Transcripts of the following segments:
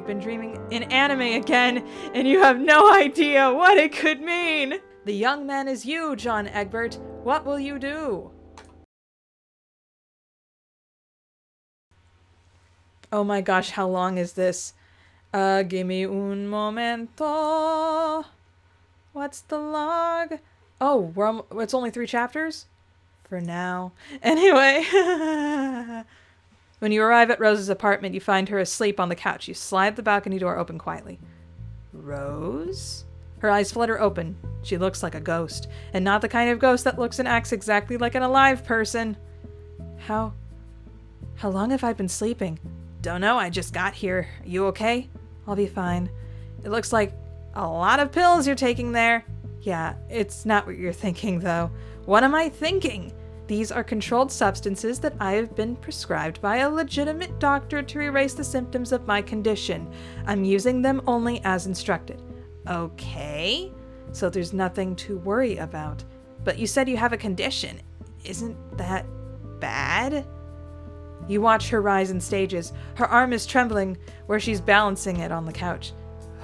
been dreaming in anime again, and you have no idea what it could mean. The young man is you, John Egbert. What will you do? Oh my gosh, how long is this? Gimme un momento. What's the log? Oh, it's only 3 chapters? For now. Anyway. When you arrive at Rose's apartment, you find her asleep on the couch. You slide the balcony door open quietly. Rose? Her eyes flutter open. She looks like a ghost, and not the kind of ghost that looks and acts exactly like an alive person. How long have I been sleeping? Don't know, I just got here. Are you okay? I'll be fine. It looks like a lot of pills you're taking there. Yeah, it's not what you're thinking, though. What am I thinking? These are controlled substances that I have been prescribed by a legitimate doctor to erase the symptoms of my condition. I'm using them only as instructed. Okay, so there's nothing to worry about. But you said you have a condition. Isn't that bad? You watch her rise in stages. Her arm is trembling where she's balancing it on the couch.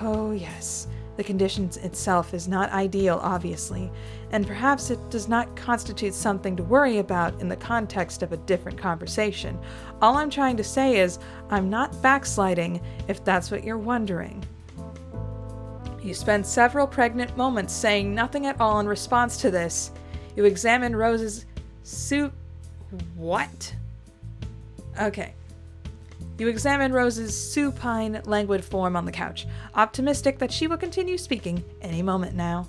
Oh, yes. The condition itself is not ideal, obviously, and perhaps it does not constitute something to worry about in the context of a different conversation. All I'm trying to say is, I'm not backsliding, if that's what you're wondering. You spend several pregnant moments saying nothing at all in response to this. You examine Rose's What? Okay. You examine Rose's supine, languid form on the couch, optimistic that she will continue speaking any moment now.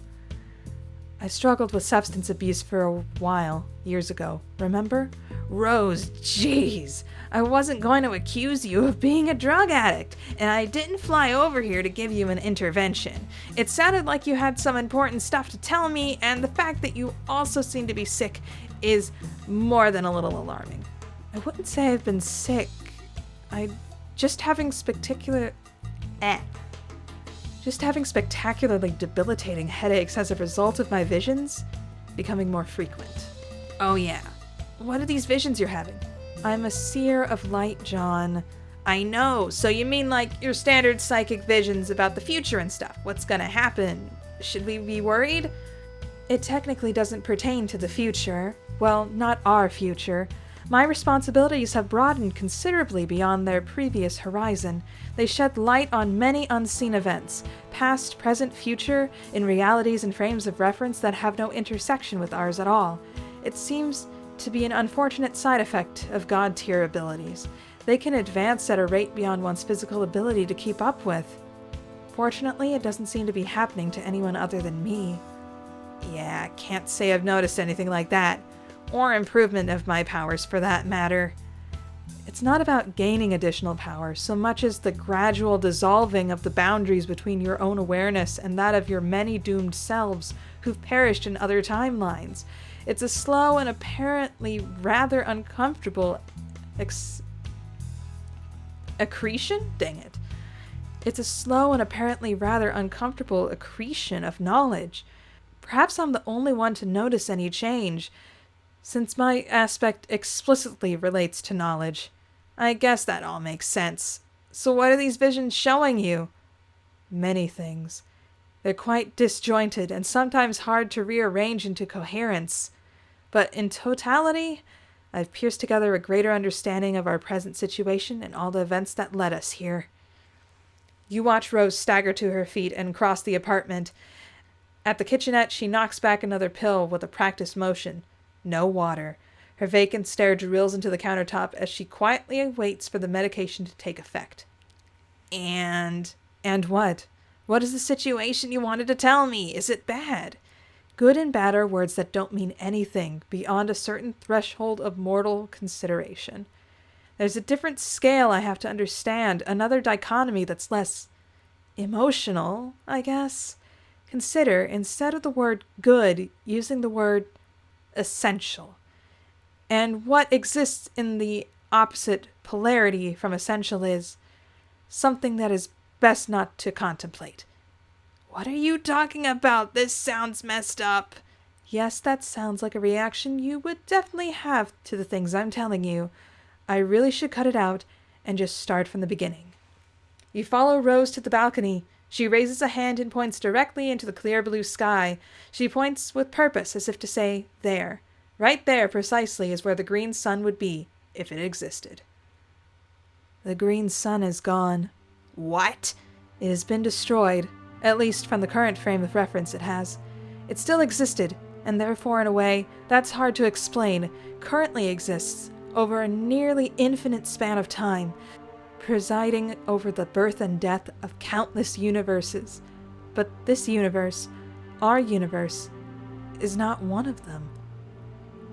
I struggled with substance abuse for a while, years ago, remember? Rose, jeez! I wasn't going to accuse you of being a drug addict, and I didn't fly over here to give you an intervention. It sounded like you had some important stuff to tell me, and the fact that you also seem to be sick is more than a little alarming. I wouldn't say I've been sick. Just having spectacularly debilitating headaches as a result of my visions becoming more frequent. Oh yeah. What are these visions you're having? I'm a seer of light, John. I know. So you mean like your standard psychic visions about the future and stuff? What's gonna happen? Should we be worried? It technically doesn't pertain to the future. Well, not our future. My responsibilities have broadened considerably beyond their previous horizon. They shed light on many unseen events, past, present, future, in realities and frames of reference that have no intersection with ours at all. It seems to be an unfortunate side effect of God-tier abilities. They can advance at a rate beyond one's physical ability to keep up with. Fortunately, it doesn't seem to be happening to anyone other than me. Yeah, can't say I've noticed anything like that. Or improvement of my powers, for that matter. It's not about gaining additional power so much as the gradual dissolving of the boundaries between your own awareness and that of your many doomed selves who've perished in other timelines. It's a slow and apparently rather uncomfortable accretion? Dang it. It's a slow and apparently rather uncomfortable accretion of knowledge. Perhaps I'm the only one to notice any change, since my aspect explicitly relates to knowledge. I guess that all makes sense. So what are these visions showing you? Many things. They're quite disjointed and sometimes hard to rearrange into coherence. But in totality, I've pieced together a greater understanding of our present situation and all the events that led us here. You watch Rose stagger to her feet and cross the apartment. At the kitchenette, she knocks back another pill with a practiced motion. No water. Her vacant stare drills into the countertop as she quietly waits for the medication to take effect. And what? What is the situation you wanted to tell me? Is it bad? Good and bad are words that don't mean anything beyond a certain threshold of mortal consideration. There's a different scale I have to understand, another dichotomy that's less emotional, I guess. Consider, instead of the word good, using the word essential. And what exists in the opposite polarity from essential is something that is best not to contemplate. What are you talking about? This sounds messed up. Yes, that sounds like a reaction you would definitely have to the things I'm telling you. I really should cut it out and just start from the beginning. You follow Rose to the balcony. She raises a hand and points directly into the clear blue sky. She points with purpose, as if to say, there. Right there, precisely, is where the green sun would be, if it existed. The green sun is gone. What? It has been destroyed, at least from the current frame of reference it has. It still existed, and therefore, in a way, that's hard to explain, currently exists, over a nearly infinite span of time, presiding over the birth and death of countless universes. But this universe, our universe, is not one of them.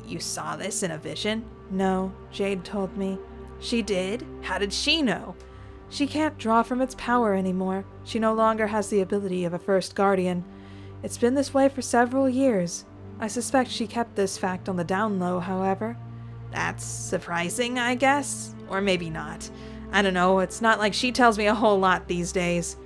You saw this in a vision? No, Jade told me. She did? How did she know? She can't draw from its power anymore. She no longer has the ability of a first guardian. It's been this way for several years. I suspect she kept this fact on the down low, however. That's surprising, I guess. Or maybe not. I don't know, it's not like she tells me a whole lot these days.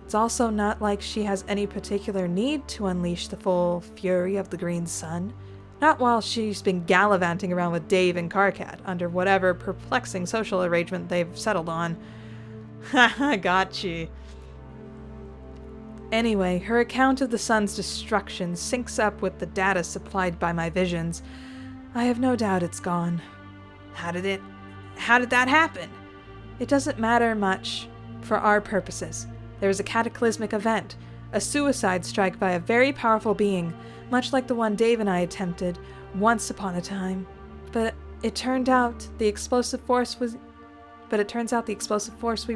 It's also not like she has any particular need to unleash the full fury of the green sun. Not while she's been gallivanting around with Dave and Karkat under whatever perplexing social arrangement they've settled on. Haha, gotcha. Anyway, her account of the sun's destruction syncs up with the data supplied by my visions. I have no doubt it's gone. How did that happen? It doesn't matter much for our purposes. There was a cataclysmic event, a suicide strike by a very powerful being, much like the one Dave and I attempted once upon a time. But it turns out the explosive force we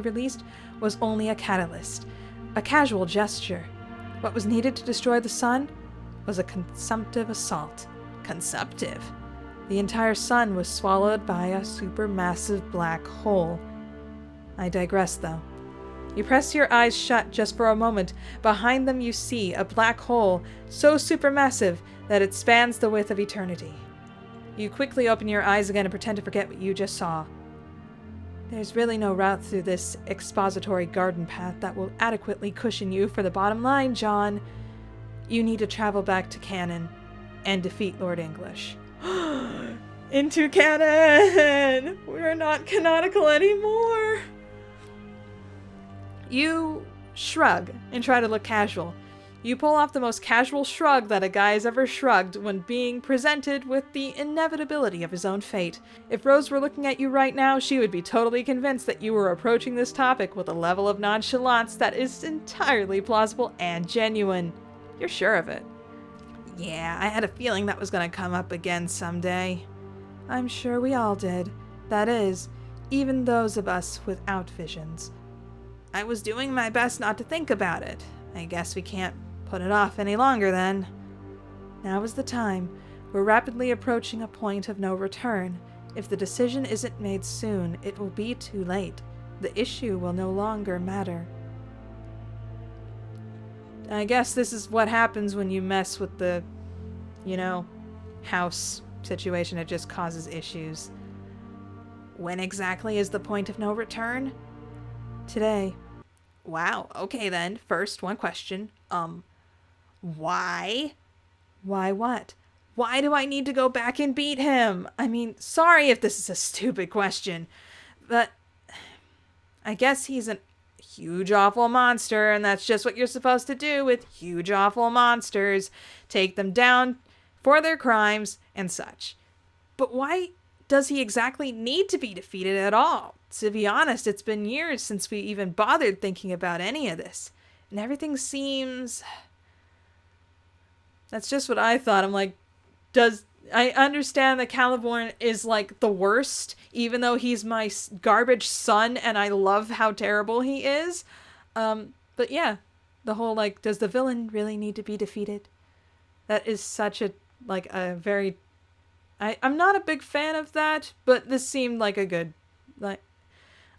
released was only a catalyst, a casual gesture. What was needed to destroy the sun was a consumptive assault. Consumptive? The entire sun was swallowed by a supermassive black hole. I digress, though. You press your eyes shut just for a moment. Behind them you see a black hole so supermassive that it spans the width of eternity. You quickly open your eyes again and pretend to forget what you just saw. There's really no route through this expository garden path that will adequately cushion you for the bottom line, John. You need to travel back to Canon and defeat Lord English. Into Canon! We're not canonical anymore! You shrug and try to look casual. You pull off the most casual shrug that a guy has ever shrugged when being presented with the inevitability of his own fate. If Rose were looking at you right now, she would be totally convinced that you were approaching this topic with a level of nonchalance that is entirely plausible and genuine. You're sure of it. Yeah, I had a feeling that was going to come up again someday. I'm sure we all did. That is, even those of us without visions. I was doing my best not to think about it. I guess we can't put it off any longer then. Now is the time. We're rapidly approaching a point of no return. If the decision isn't made soon, it will be too late. The issue will no longer matter. I guess this is what happens when you mess with the, house situation. It just causes issues. When exactly is the point of no return? Today. Wow, okay then. First, one question. Why? Why what? Why do I need to go back and beat him? I mean, sorry if this is a stupid question, but I guess he's a huge awful monster, and that's just what you're supposed to do with huge awful monsters. Take them down for their crimes and such. But why does he exactly need to be defeated at all? To be honest, it's been years since we even bothered thinking about any of this. And everything seems... That's just what I thought. I'm like, I understand that Caliborn is like the worst, even though he's my garbage son and I love how terrible he is. But yeah, the whole does the villain really need to be defeated? That is such a very... I'm not a big fan of that, but this seemed like a good...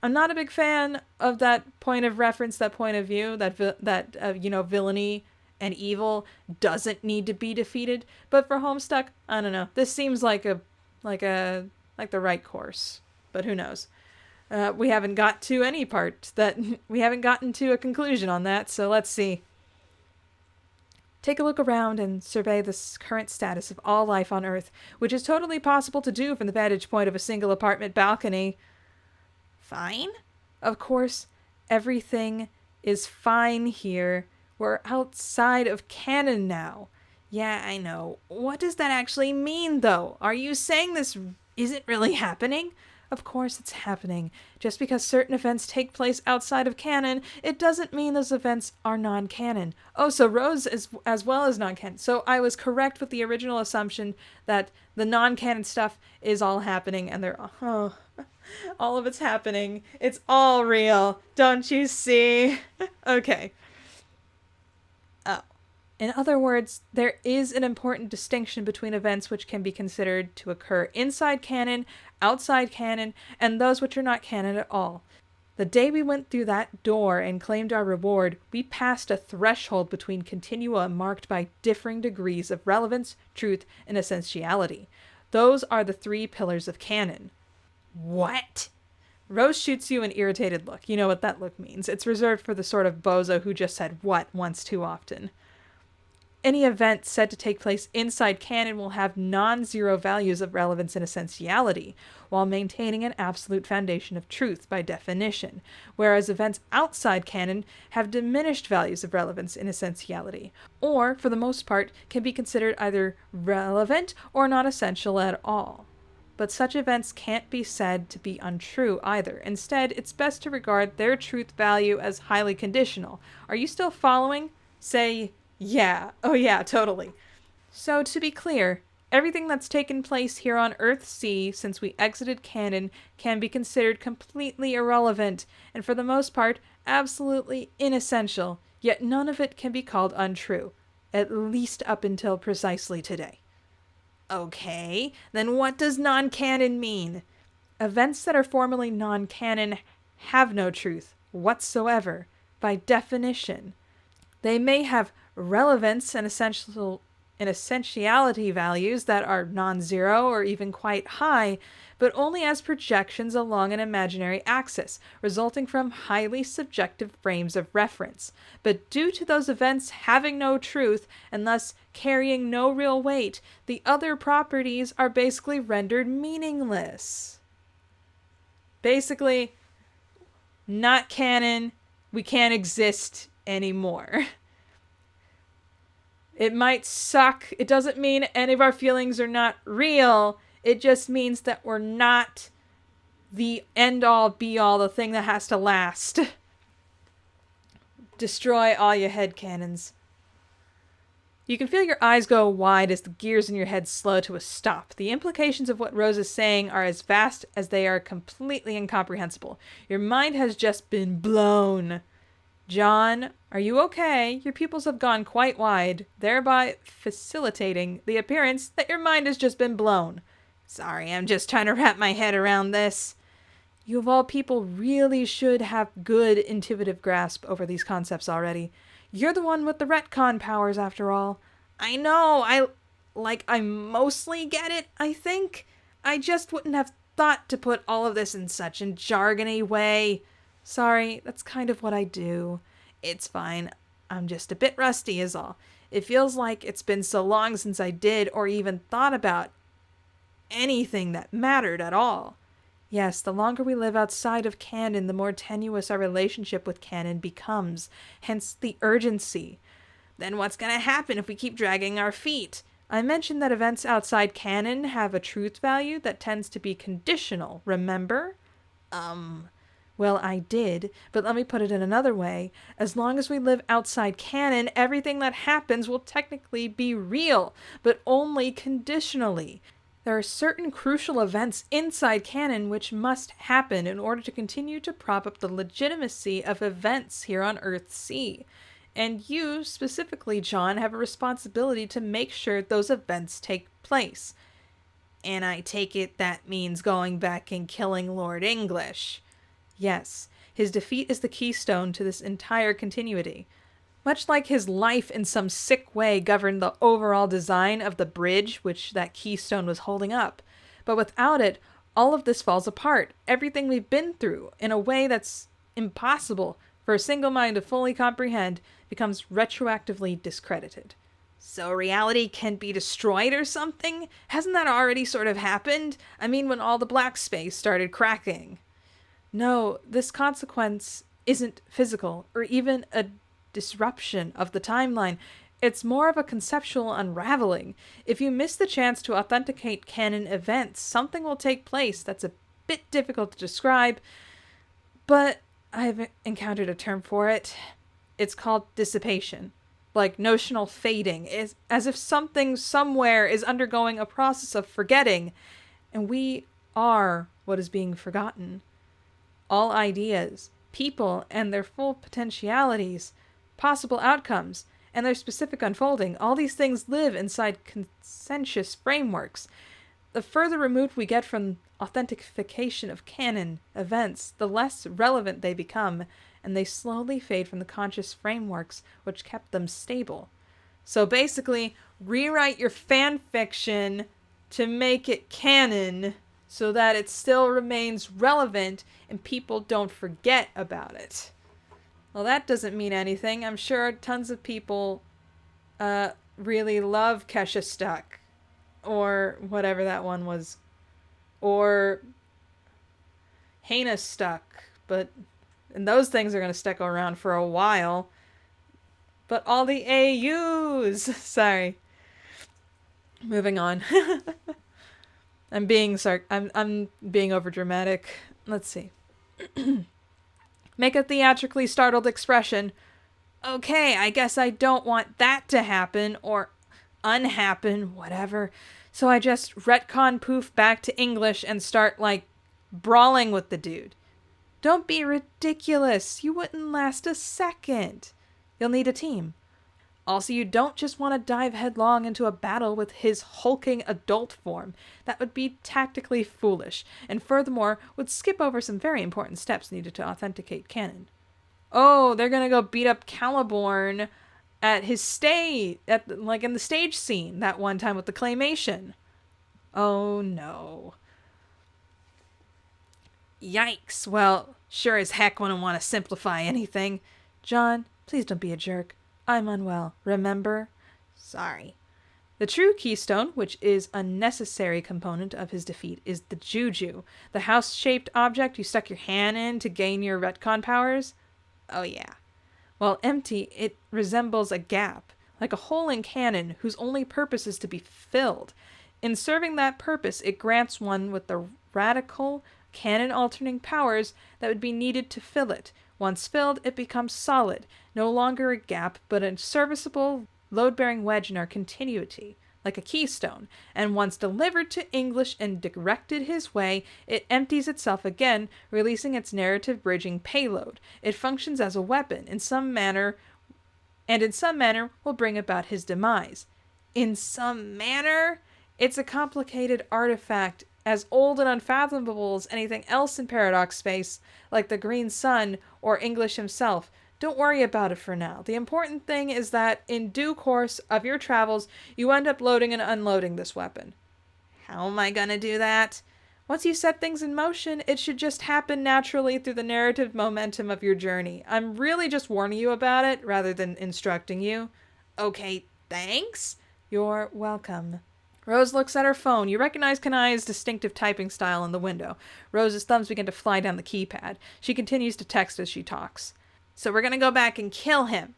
I'm not a big fan of that point of reference, that point of view, that villainy and evil doesn't need to be defeated. But for Homestuck, I don't know. This seems like the right course, but who knows? We haven't got to any part we haven't gotten to a conclusion on that. So let's see. Take a look around and survey the current status of all life on Earth, which is totally possible to do from the vantage point of a single apartment balcony. Fine. Of course, everything is fine here. We're outside of canon now. Yeah, I know. What does that actually mean, though? Are you saying this isn't really happening? Of course it's happening. Just because certain events take place outside of canon, it doesn't mean those events are non-canon. Oh, so Rose is as well as non-canon. So I was correct with the original assumption that the non-canon stuff is all happening, and all of it's happening. It's all real. Don't you see? Okay. Oh. In other words, there is an important distinction between events which can be considered to occur inside canon, outside canon, and those which are not canon at all. The day we went through that door and claimed our reward, we passed a threshold between continua marked by differing degrees of relevance, truth, and essentiality. Those are the 3 pillars of canon. What? Rose shoots you an irritated look. You know what that look means. It's reserved for the sort of bozo who just said what once too often. Any event said to take place inside canon will have non-zero values of relevance and essentiality, while maintaining an absolute foundation of truth by definition, whereas events outside canon have diminished values of relevance and essentiality, or, for the most part, can be considered either relevant or not essential at all. But such events can't be said to be untrue either. Instead, it's best to regard their truth value as highly conditional. Are you still following? Say, yeah. Oh yeah, totally. So to be clear, everything that's taken place here on Earth-C since we exited canon can be considered completely irrelevant, and for the most part, absolutely inessential, yet none of it can be called untrue, at least up until precisely today. Okay, then what does non-canon mean? Events that are formally non-canon have no truth whatsoever, by definition. They may have relevance and essentiality values that are non-zero or even quite high, but only as projections along an imaginary axis, resulting from highly subjective frames of reference. But due to those events having no truth, and thus carrying no real weight, the other properties are basically rendered meaningless. Basically, not canon, we can't exist anymore. It might suck. It doesn't mean any of our feelings are not real. It just means that we're not the end-all, be-all, the thing that has to last. Destroy all your headcanons. You can feel your eyes go wide as the gears in your head slow to a stop. The implications of what Rose is saying are as vast as they are completely incomprehensible. Your mind has just been blown. John, are you okay? Your pupils have gone quite wide, thereby facilitating the appearance that your mind has just been blown. Sorry, I'm just trying to wrap my head around this. You of all people really should have good intuitive grasp over these concepts already. You're the one with the retcon powers, after all. I know, I mostly get it, I think. I just wouldn't have thought to put all of this in such a jargony way. Sorry, that's kind of what I do. It's fine. I'm just a bit rusty is all. It feels like it's been so long since I did or even thought about anything that mattered at all. Yes, the longer we live outside of canon, the more tenuous our relationship with canon becomes, hence the urgency. Then what's going to happen if we keep dragging our feet? I mentioned that events outside canon have a truth value that tends to be conditional, remember? Well, I did, but let me put it in another way. As long as we live outside canon, everything that happens will technically be real, but only conditionally. There are certain crucial events inside canon which must happen in order to continue to prop up the legitimacy of events here on Earth-C. And you, specifically, John, have a responsibility to make sure those events take place. And I take it that means going back and killing Lord English. Yes, his defeat is the keystone to this entire continuity. Much like his life in some sick way governed the overall design of the bridge which that keystone was holding up. But without it, all of this falls apart, everything we've been through, in a way that's impossible for a single mind to fully comprehend, becomes retroactively discredited. So reality can be destroyed or something? Hasn't that already sort of happened? I mean, when all the black space started cracking. No, this consequence isn't physical or even a disruption of the timeline. It's more of a conceptual unraveling. If you miss the chance to authenticate canon events, something will take place that's a bit difficult to describe, but I've encountered a term for it. It's called dissipation, like notional fading, is as if something somewhere is undergoing a process of forgetting, and we are what is being forgotten. All ideas, people, and their full potentialities, possible outcomes, and their specific unfolding, all these things live inside consensus frameworks. The further removed we get from authentication of canon events, the less relevant they become, and they slowly fade from the conscious frameworks which kept them stable. So basically, rewrite your fan fiction to make it canon so that it still remains relevant and people don't forget about it. Well, that doesn't mean anything. I'm sure tons of people really love Kesha Stuck, or whatever that one was, or Hannah Stuck, and those things are going to stick around for a while. But all the AUs, sorry. Moving on. I'm being overdramatic. Let's see. Make a theatrically startled expression. Okay, I guess I don't want that to happen, or unhappen, whatever. So I just retcon poof back to English and start, brawling with the dude. Don't be ridiculous. You wouldn't last a second. You'll need a team. Also, you don't just want to dive headlong into a battle with his hulking adult form. That would be tactically foolish, and furthermore, would skip over some very important steps needed to authenticate canon. Oh, they're gonna go beat up Caliborn at his in the stage scene that one time with the claymation. Oh no. Yikes. Well, sure as heck wouldn't want to simplify anything. John, please don't be a jerk. I'm unwell, remember? Sorry. The true keystone, which is a necessary component of his defeat, is the juju, the house-shaped object you stuck your hand in to gain your retcon powers. Oh yeah. While empty, it resembles a gap, like a hole in canon whose only purpose is to be filled. In serving that purpose, it grants one with the radical, canon-altering powers that would be needed to fill it. Once filled, it becomes solid, no longer a gap, but a serviceable, load-bearing wedge in our continuity, like a keystone, and once delivered to English and directed his way, it empties itself again, releasing its narrative-bridging payload. It functions as a weapon, in some manner will bring about his demise. In some manner? It's a complicated artifact, as old and unfathomable as anything else in Paradox space, like the Green Sun or English himself. Don't worry about it for now. The important thing is that in due course of your travels, you end up loading and unloading this weapon. How am I gonna do that? Once you set things in motion, it should just happen naturally through the narrative momentum of your journey. I'm really just warning you about it rather than instructing you. Okay, thanks. You're welcome. Rose looks at her phone. You recognize Kanai's distinctive typing style in the window. Rose's thumbs begin to fly down the keypad. She continues to text as she talks. So we're going to go back and kill him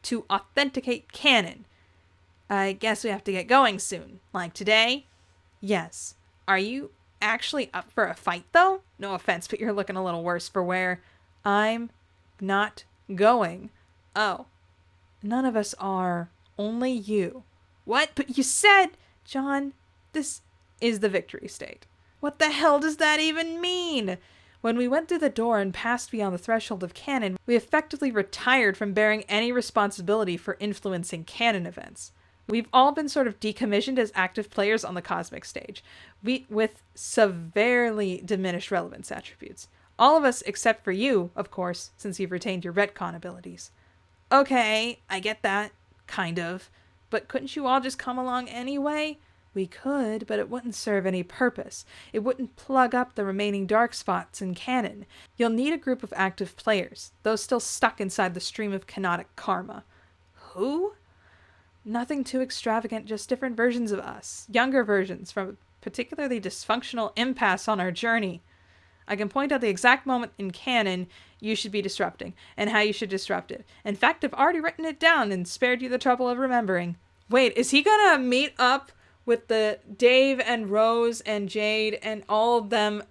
to authenticate canon. I guess we have to get going soon. Like today? Yes. Are you actually up for a fight, though? No offense, but you're looking a little worse for wear. I'm not going. Oh. None of us are. Only you. What? But you said... John, this is the victory state. What the hell does that even mean? When we went through the door and passed beyond the threshold of canon, we effectively retired from bearing any responsibility for influencing canon events. We've all been sort of decommissioned as active players on the cosmic stage, with severely diminished relevance attributes. All of us except for you, of course, since you've retained your retcon abilities. Okay, I get that. Kind of. But couldn't you all just come along anyway? We could, but it wouldn't serve any purpose. It wouldn't plug up the remaining dark spots in canon. You'll need a group of active players, those still stuck inside the stream of canonic karma. Who? Nothing too extravagant, just different versions of us. Younger versions from a particularly dysfunctional impasse on our journey. I can point out the exact moment in canon you should be disrupting, and how you should disrupt it. In fact, I've already written it down and spared you the trouble of remembering. Wait, is he gonna meet up with the Dave and Rose and Jade and all of them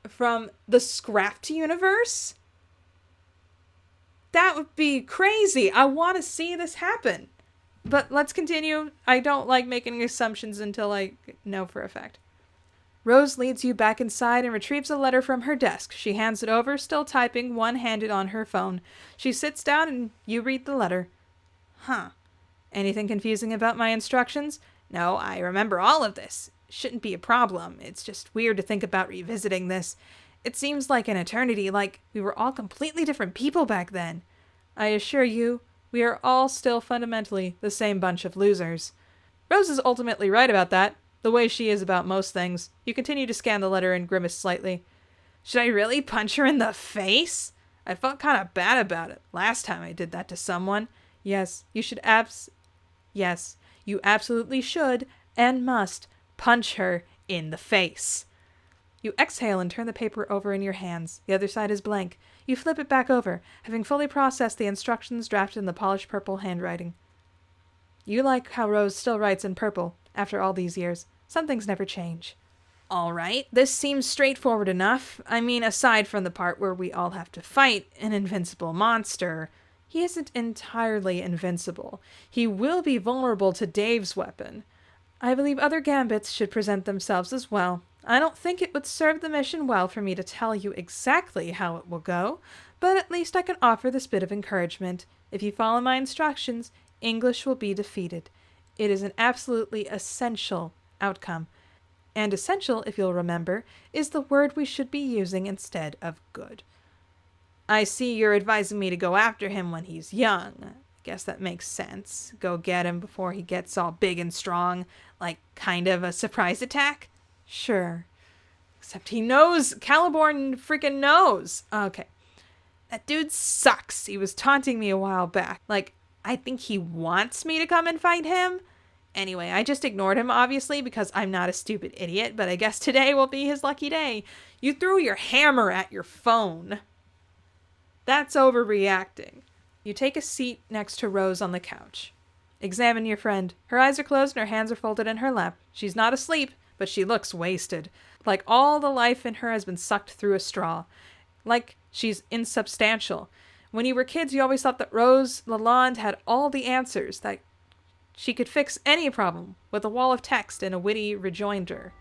from the Scrapped universe? That would be crazy. I want to see this happen. But let's continue. I don't like making assumptions until I know for a fact. Rose leads you back inside and retrieves a letter from her desk. She hands it over, still typing, one-handed on her phone. She sits down and you read the letter. Huh. Anything confusing about my instructions? No, I remember all of this. Shouldn't be a problem. It's just weird to think about revisiting this. It seems like an eternity, like we were all completely different people back then. I assure you, we are all still fundamentally the same bunch of losers. Rose is ultimately right about that, the way she is about most things. You continue to scan the letter and grimace slightly. Should I really punch her in the face? I felt kind of bad about it last time I did that to someone. Yes, you should Yes, you absolutely should and must punch her in the face. You exhale and turn the paper over in your hands. The other side is blank. You flip it back over, having fully processed the instructions drafted in the polished purple handwriting. You like how Rose still writes in purple, after all these years. Some things never change. All right, this seems straightforward enough. I mean, aside from the part where we all have to fight an invincible monster, he isn't entirely invincible. He will be vulnerable to Dave's weapon. I believe other gambits should present themselves as well. I don't think it would serve the mission well for me to tell you exactly how it will go, but at least I can offer this bit of encouragement. If you follow my instructions, English will be defeated. It is an absolutely essential outcome. And essential, if you'll remember, is the word we should be using instead of good. I see you're advising me to go after him when he's young. I guess that makes sense. Go get him before he gets all big and strong, like kind of a surprise attack? Sure. Except he knows. Caliborn freaking knows. Okay. That dude sucks. He was taunting me a while back. Like, I think he wants me to come and fight him. Anyway, I just ignored him, obviously, because I'm not a stupid idiot, but I guess today will be his lucky day. You threw your hammer at your phone. That's overreacting. You take a seat next to Rose on the couch. Examine your friend. Her eyes are closed and her hands are folded in her lap. She's not asleep, but she looks wasted. Like all the life in her has been sucked through a straw. Like she's insubstantial. When you were kids, you always thought that Rose Lalonde had all the answers, that she could fix any problem with a wall of text and a witty rejoinder.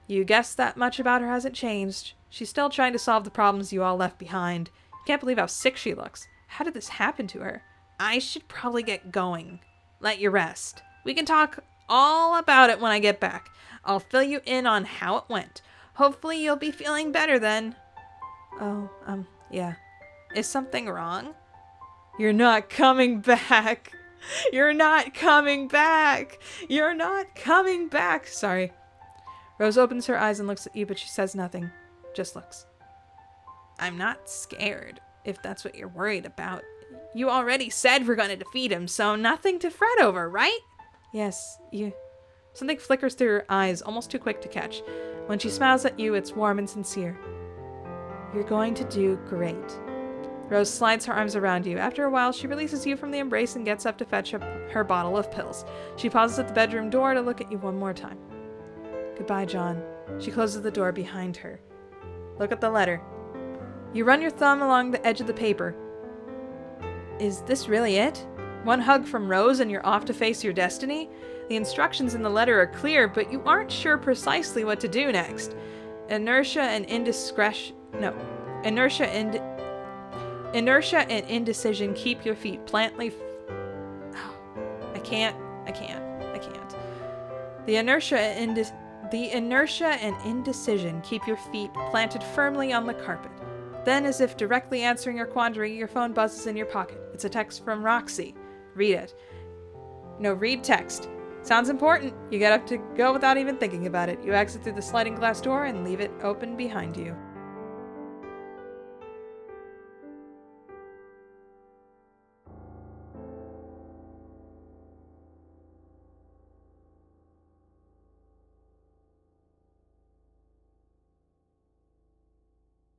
You guess that much about her hasn't changed. She's still trying to solve the problems you all left behind. You can't believe how sick she looks. How did this happen to her? I should probably get going. Let you rest. We can talk all about it when I get back. I'll fill you in on how it went. Hopefully you'll be feeling better then. Oh, yeah. Is something wrong? You're not coming back. You're not coming back. You're not coming back. Sorry. Rose opens her eyes and looks at you, but she says nothing. Just looks. I'm not scared, if that's what you're worried about. You already said we're going to defeat him, so nothing to fret over, right? Yes, you... Something flickers through her eyes, almost too quick to catch. When she smiles at you, it's warm and sincere. You're going to do great. Rose slides her arms around you. After a while, she releases you from the embrace and gets up to fetch her bottle of pills. She pauses at the bedroom door to look at you one more time. Goodbye, John. She closes the door behind her. Look at the letter. You run your thumb along the edge of the paper. Is this really it? One hug from Rose and you're off to face your destiny? The instructions in the letter are clear, but you aren't sure precisely what to do next. Inertia and indecision keep your feet I can't. The inertia and indecision keep your feet planted firmly on the carpet. Then, as if directly answering your quandary, your phone buzzes in your pocket. It's a text from Roxy. Read it. No, read text. Sounds important. You get up to go without even thinking about it. You exit through the sliding glass door and leave it open behind you.